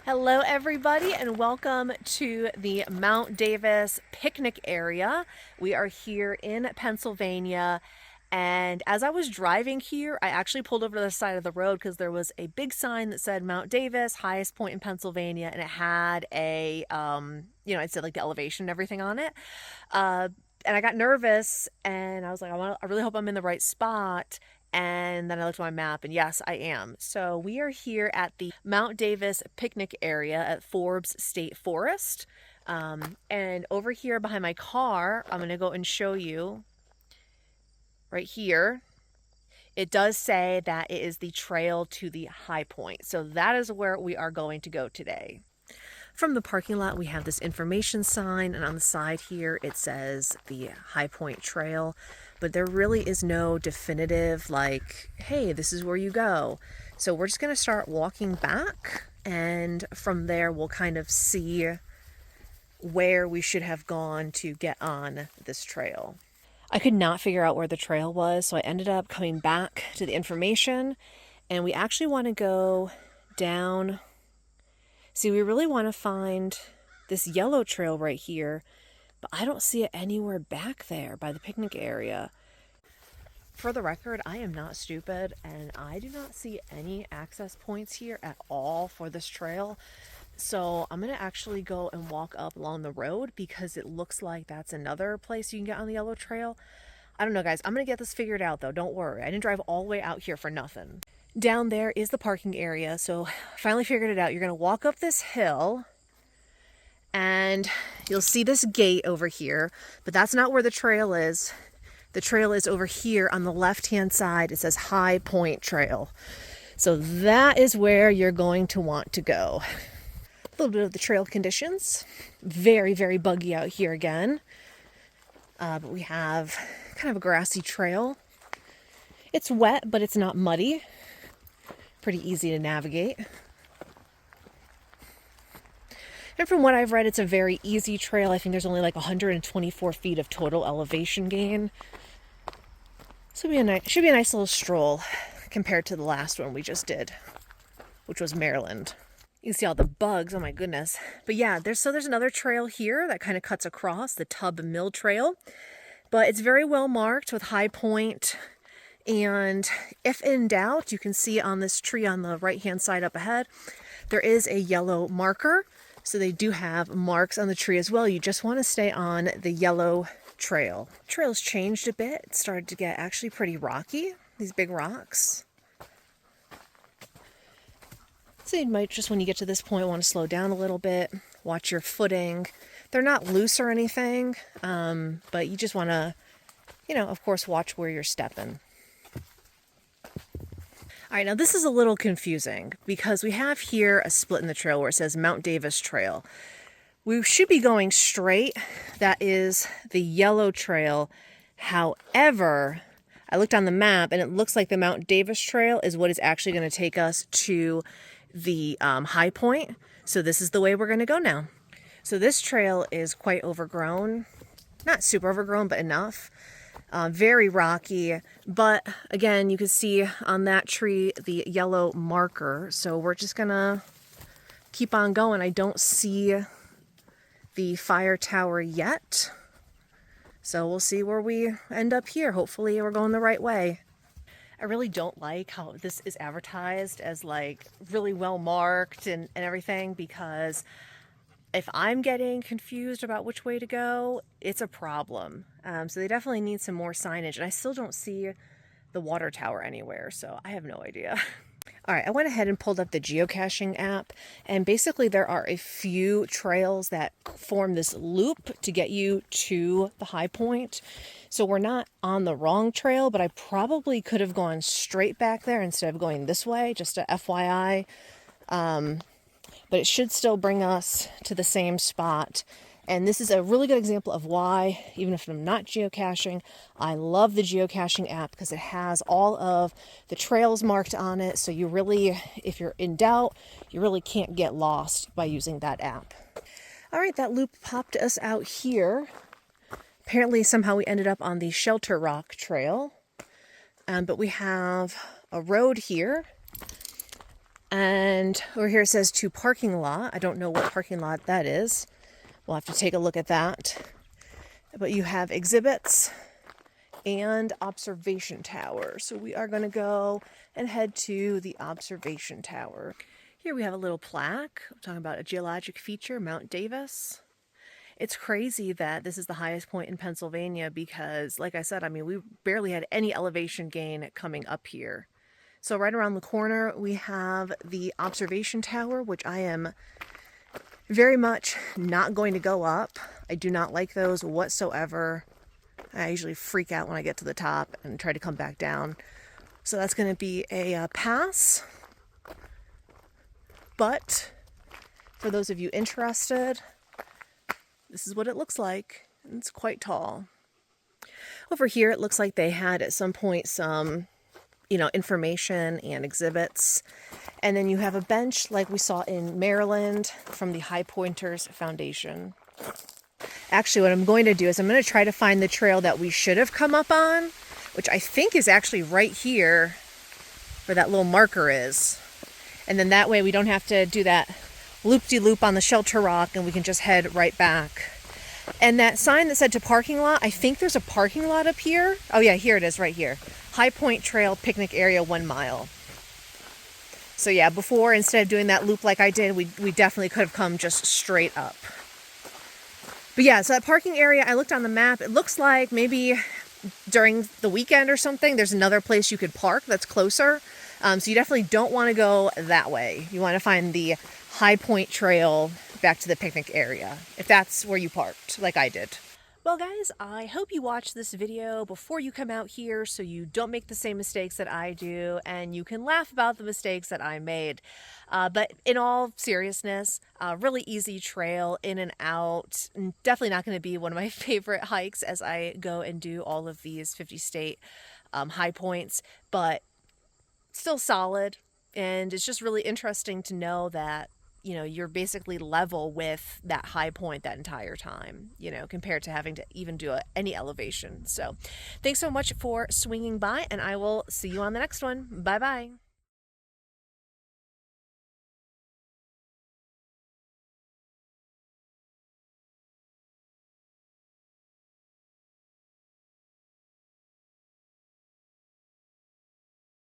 Hello, everybody, and welcome to the Mount Davis picnic area. We are here in Pennsylvania, and as I was driving here, I actually pulled over to the side of the road because there was a big sign that said Mount Davis, highest point in Pennsylvania, and it had it said like the elevation and everything on it. And I got nervous, and I was like, I really hope I'm in the right spot. And then I looked at my map, and yes, I am. So we are here at the Mount Davis picnic area at Forbes State Forest. And over here behind my car, I'm going to go and show you right here. It does say that it is the trail to the high point. So that is where we are going to go today. From the parking lot, we have this information sign, and on the side here, it says the High Point Trail, but there really is no definitive, like, hey, this is where you go. So we're just going to start walking back, and from there, we'll kind of see where we should have gone to get on this trail. I could not figure out where the trail was, so I ended up coming back to the information, and we actually want to go down. See, we really want to find this yellow trail right here, but I don't see it anywhere back there by the picnic area. For the record, I am not stupid, and I do not see any access points here at all for this trail. So I'm going to actually go and walk up along the road because it looks like that's another place you can get on the yellow trail. I don't know, guys. I'm going to get this figured out, though. Don't worry. I didn't drive all the way out here for nothing. Down there is the parking area, so finally figured it out. You're going to walk up this hill, and you'll see this gate over here, but that's not where the trail is. The trail is over here on the left-hand side. It says High Point Trail. So that is where you're going to want to go. A little bit of the trail conditions. Very, very buggy out here again. But we have kind of a grassy trail. It's wet, but it's not muddy. Pretty easy to navigate. And from what I've read, it's a very easy trail. I think there's only like 124 feet of total elevation gain. So should be a nice little stroll compared to the last one we just did, which was Maryland. You can see all the bugs, oh my goodness. But yeah, there's another trail here that kind of cuts across, the Tub Mill Trail. But it's very well marked with High Point. And if in doubt, you can see on this tree on the right-hand side up ahead, there is a yellow marker. So they do have marks on the tree as well. You just want to stay on the yellow trail. The trail's changed a bit. It started to get actually pretty rocky, these big rocks. So you might just, when you get to this point, want to slow down a little bit, watch your footing. They're not loose or anything, but you just want to, of course, watch where you're stepping. All right, now this is a little confusing because we have here a split in the trail where it says Mount Davis Trail. We should be going straight. That is the yellow trail. However, I looked on the map and it looks like the Mount Davis Trail is what is actually going to take us to the high point. So this is the way we're going to go now. So this trail is quite overgrown. Not super overgrown, but enough. Very rocky, but again, you can see on that tree the yellow marker. So we're just gonna keep on going. I don't see the fire tower yet. So we'll see where we end up here. Hopefully we're going the right way. I really don't like how this is advertised as like really well marked and everything, because if I'm getting confused about which way to go, it's a problem. So they definitely need some more signage. And I still don't see the water tower anywhere, so I have no idea. All right, I went ahead and pulled up the geocaching app. And basically there are a few trails that form this loop to get you to the high point. So we're not on the wrong trail, but I probably could have gone straight back there instead of going this way, just a FYI. But it should still bring us to the same spot. And this is a really good example of why, even if I'm not geocaching, I love the geocaching app because it has all of the trails marked on it. So you really, if you're in doubt, you really can't get lost by using that app. All right, that loop popped us out here. Apparently, somehow we ended up on the Shelter Rock Trail. But we have a road here. And over here it says to parking lot. I don't know what parking lot that is. We'll have to take a look at that. But you have exhibits and observation tower. So we are going to go and head to the observation tower. Here we have a little plaque. I'm talking about a geologic feature, Mount Davis. It's crazy that this is the highest point in Pennsylvania because, like I said, I mean, we barely had any elevation gain coming up here. So right around the corner, we have the observation tower, which I am very much not going to go up. I do not like those whatsoever. I usually freak out when I get to the top and try to come back down. So that's going to be a pass. But for those of you interested, this is what it looks like. It's quite tall. Over here, it looks like they had at some point some, information and exhibits. And then you have a bench like we saw in Maryland from the Highpoints Foundation. Actually, what I'm going to do is I'm going to try to find the trail that we should have come up on, which I think is actually right here where that little marker is. And then that way we don't have to do that loop-de-loop on the shelter rock and we can just head right back. And that sign that said to parking lot, I think there's a parking lot up here. Oh yeah, here it is right here. High Point Trail Picnic Area 1 mile. So yeah, before, instead of doing that loop like I did, we definitely could have come just straight up. But yeah, so that parking area, I looked on the map, it looks like maybe during the weekend or something, there's another place you could park that's closer. So you definitely don't want to go that way. You want to find the High Point Trail back to the picnic area, if that's where you parked, like I did. Well guys, I hope you watch this video before you come out here so you don't make the same mistakes that I do and you can laugh about the mistakes that I made. But in all seriousness, really easy trail in and out. Definitely not going to be one of my favorite hikes as I go and do all of these 50 state high points, but still solid. And it's just really interesting to know that you're basically level with that high point that entire time, compared to having to even do any elevation. So thanks so much for swinging by, and I will see you on the next one. Bye-bye.